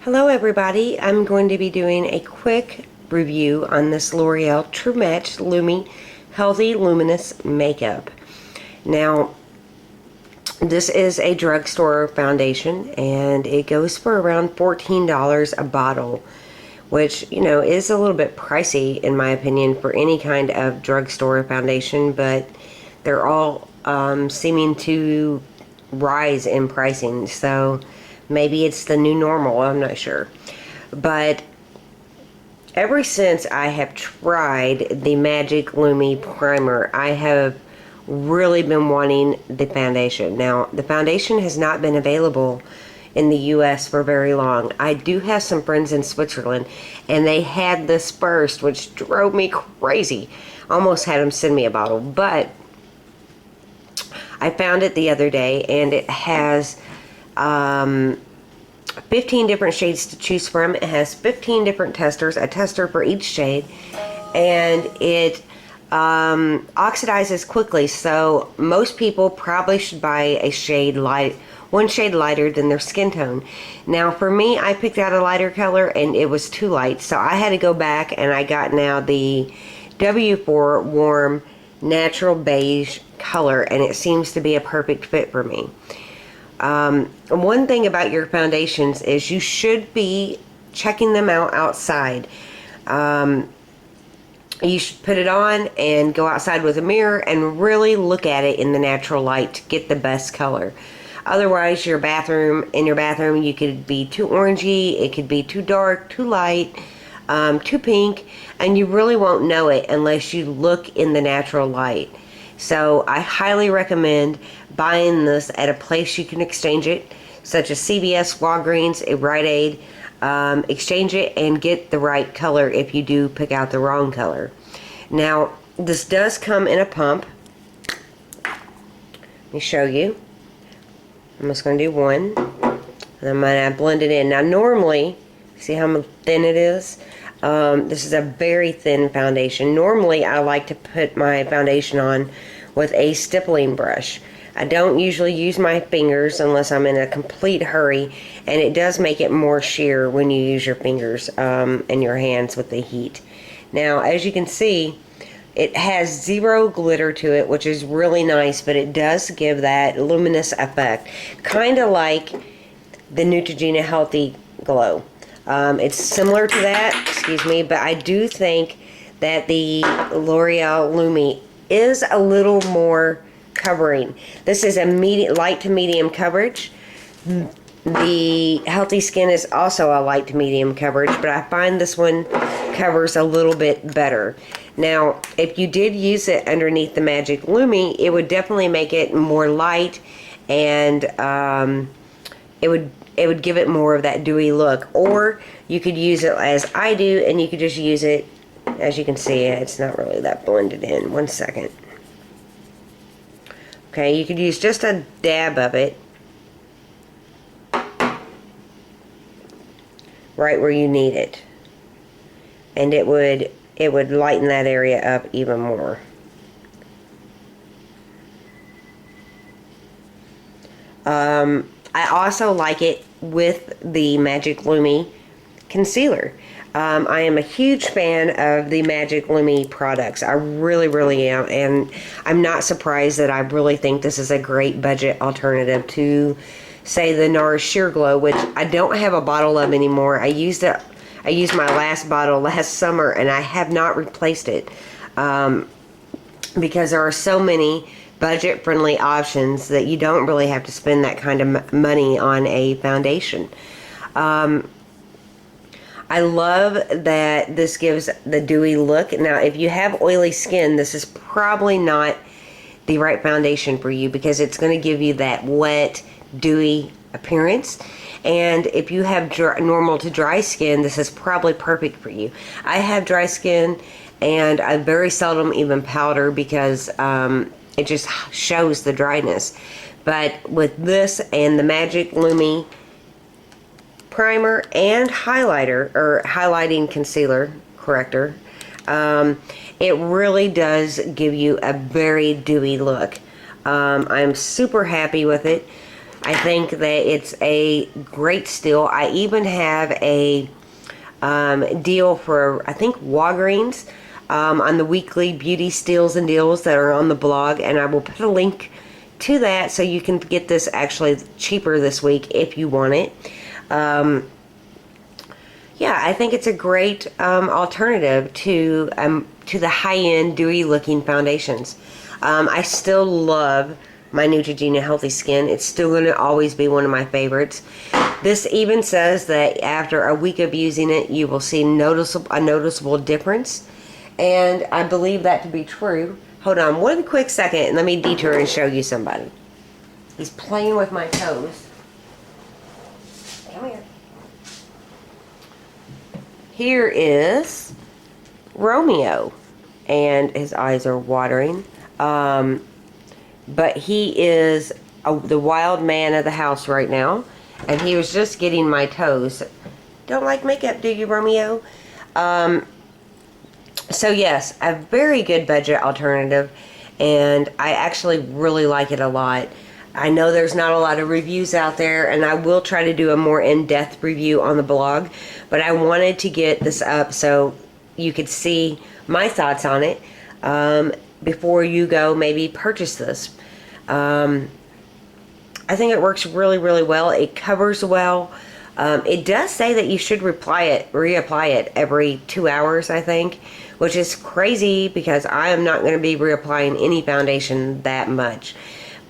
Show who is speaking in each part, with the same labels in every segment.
Speaker 1: Hello everybody, I'm going to be doing a quick review on this L'Oreal True Match Lumi Healthy Luminous Makeup. Now, this is a drugstore foundation and it goes for around $14 a bottle, which, you know, is a little bit pricey in my opinion for any kind of drugstore foundation, but they're all seeming to rise in pricing, so maybe it's the new normal, I'm not sure. But ever since I have tried the Magic Lumi Primer, I have really been wanting the foundation. Now, the foundation has not been available in the US for very long. I do have some friends in Switzerland, and they had this first, which drove me crazy. Almost had them send me a bottle, but I found it the other day, and it has 15 different shades to choose from. It has 15 different testers, a tester for each shade, and it oxidizes quickly, so most people probably should buy a shade one shade lighter than their skin tone. Now for me, I picked out a lighter color and it was too light, so I had to go back and I got now the W4 Warm Natural Beige color, and it seems to be a perfect fit for me. One thing about your foundations is you should be checking them out outside. You should put it on and go outside with a mirror and really look at it in the natural light to get the best color. Otherwise, in your bathroom, you could be too orangey, it could be too dark, too light, too pink, and you really won't know it unless you look in the natural light. So I highly recommend buying this at a place you can exchange it, such as CVS, Walgreens, a Rite Aid. Exchange it and get the right color if you do pick out the wrong color. Now, this does come in a pump. Let me show you. I'm just going to do one, and I'm going to blend it in. Now, normally, see how thin it is? This is a very thin foundation. Normally, I like to put my foundation on with a stippling brush. I don't usually use my fingers unless I'm in a complete hurry, and it does make it more sheer when you use your fingers and your hands with the heat. Now, as you can see, it has zero glitter to it, which is really nice, but it does give that luminous effect, kind of like the Neutrogena Healthy Glow. It's similar to that, excuse me, but I do think that the L'Oreal Lumi is a little more covering. This is a light to medium coverage. The Healthy Skin is also a light to medium coverage, but I find this one covers a little bit better. Now, if you did use it underneath the Magic Lumi, it would definitely make it more light, and it would give it more of that dewy look. Or you could use it as I do, and you could just use it, as you can see, it's not really that blended in. One second. Okay, you could use just a dab of it right where you need it, and it would lighten that area up even more. I also like it with the Magic Lumi concealer. I am a huge fan of the Magic Lumi products. I really, really am. And I'm not surprised that I really think this is a great budget alternative to, say, the NARS Sheer Glow, which I don't have a bottle of anymore. I used my last bottle last summer, and I have not replaced it because there are so many budget-friendly options that you don't really have to spend that kind of money on a foundation. I love that this gives the dewy look. Now, if you have oily skin, this is probably not the right foundation for you because it's going to give you that wet, dewy appearance. And if you have normal to dry skin, this is probably perfect for you. I have dry skin, and I very seldom even powder because it just shows the dryness. But with this and the Magic Lumi primer and highlighter, or highlighting concealer corrector, it really does give you a very dewy look. I'm super happy with it. I think that it's a great steal. I even have a deal for, I think, Walgreens on the weekly beauty steals and deals that are on the blog, and I will put a link to that so you can get this actually cheaper this week if you want it. Yeah, I think it's a great alternative to the high-end dewy looking foundations. I still love my Neutrogena Healthy Skin. It's still going to always be one of my favorites. This even says that after a week of using it, you will see a noticeable difference. And I believe that to be true. Hold on one quick second and let me detour and show you somebody. He's playing with my toes. Come here. Here is Romeo. And his eyes are watering. But he is the wild man of the house right now. And he was just getting my toes. Don't like makeup, do you, Romeo? So yes, a very good budget alternative. And I actually really like it a lot. I know there's not a lot of reviews out there, and I will try to do a more in-depth review on the blog. But I wanted to get this up so you could see my thoughts on it before you go maybe purchase this. I think it works really, really well. It covers well. It does say that you should reapply it every 2 hours, I think, which is crazy because I am not going to be reapplying any foundation that much.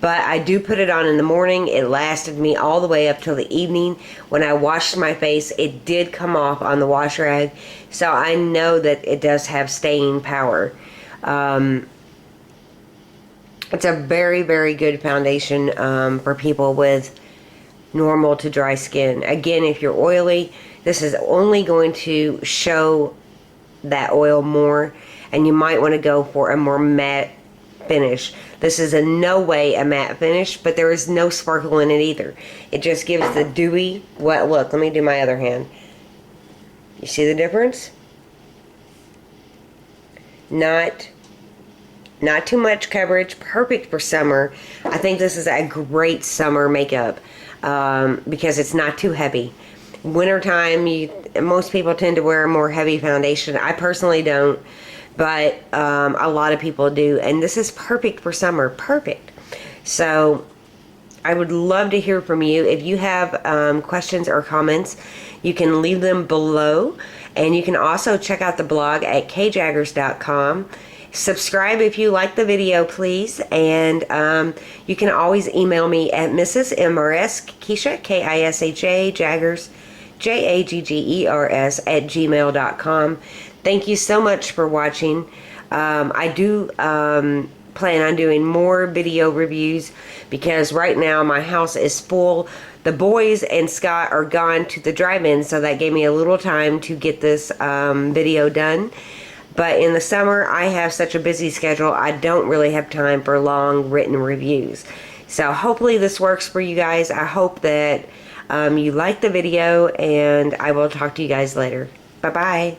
Speaker 1: But I do put it on in the morning. It lasted me all the way up till the evening. When I washed my face, it did come off on the wash rag. So I know that it does have staying power. It's a very, very good foundation for people with normal to dry skin. Again, if you're oily, this is only going to show that oil more, and you might want to go for a more matte finish. This is in no way a matte finish, but there is no sparkle in it either. It just gives the dewy, well, look, let me do my other hand. You see the difference? Not too much coverage, perfect for summer. I think this is a great summer makeup because it's not too heavy. Wintertime, most people tend to wear a more heavy foundation. I personally don't, but a lot of people do. And this is perfect for summer, perfect. So I would love to hear from you. If you have questions or comments, you can leave them below. And you can also check out the blog at kjaggers.com. Subscribe if you like the video, please. And you can always email me at Mrs. MRS Keisha, K-I-S-H-A, Jaggers, Jaggers at gmail.com. Thank you so much for watching. I do plan on doing more video reviews because right now my house is full. The boys and Scott are gone to the drive-in, so that gave me a little time to get this video done. But in the summer, I have such a busy schedule, I don't really have time for long written reviews. So hopefully this works for you guys. I hope that you like the video, and I will talk to you guys later. Bye-bye.